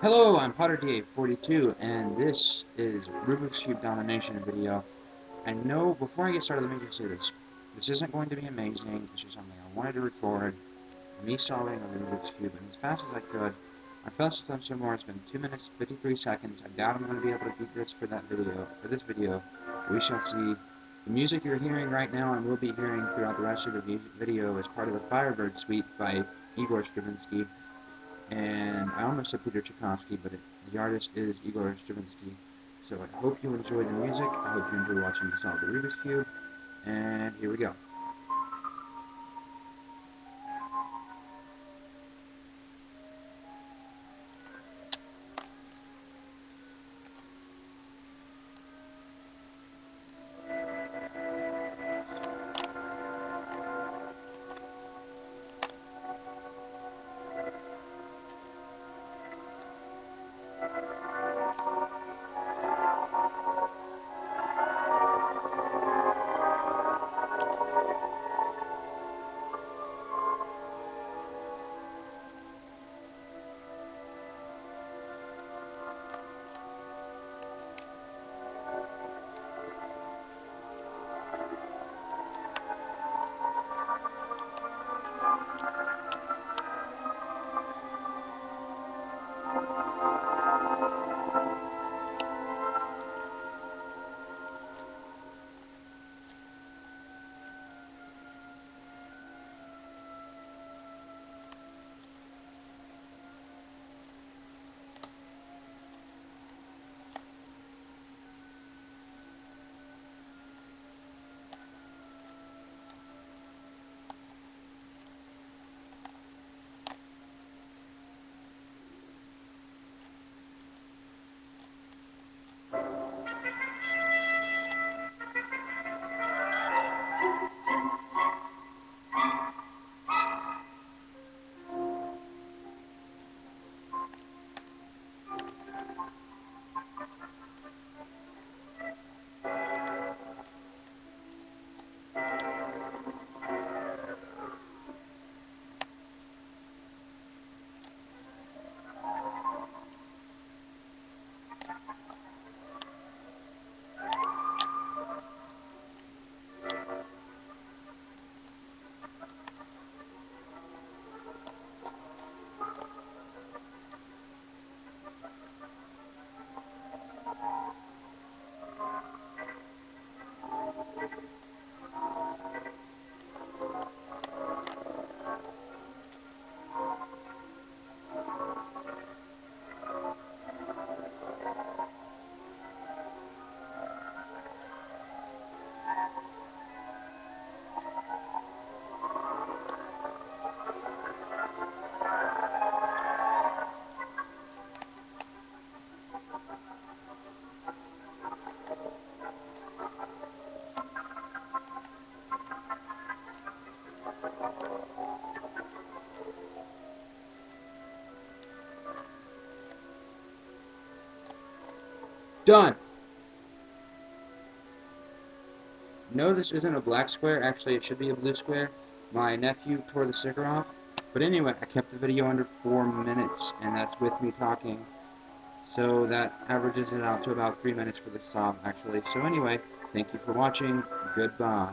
Hello, I'm PotterDA42, and this is Rubik's Cube Domination video. I know, before I get started, let me just say this. This isn't going to be amazing, it's just something I wanted to record, me solving a Rubik's Cube, and as fast as I could. My fastest time so far has been 2 minutes, 53 seconds. I doubt I'm going to be able to beat this for this video. We shall see. The music you're hearing right now and will be hearing throughout the rest of the video is part of the Firebird Suite by Igor Stravinsky. And I almost said Peter Tchaikovsky, but the artist is Igor Stravinsky. So I hope you enjoy the music. I hope you enjoy watching me solve the Rubik's Cube. And here we go. Done! No, this isn't a black square. Actually, it should be a blue square. My nephew tore the sticker off. But anyway, I kept the video under 4 minutes, and that's with me talking. So that averages it out to about 3 minutes for the solve, actually. So anyway, thank you for watching. Goodbye.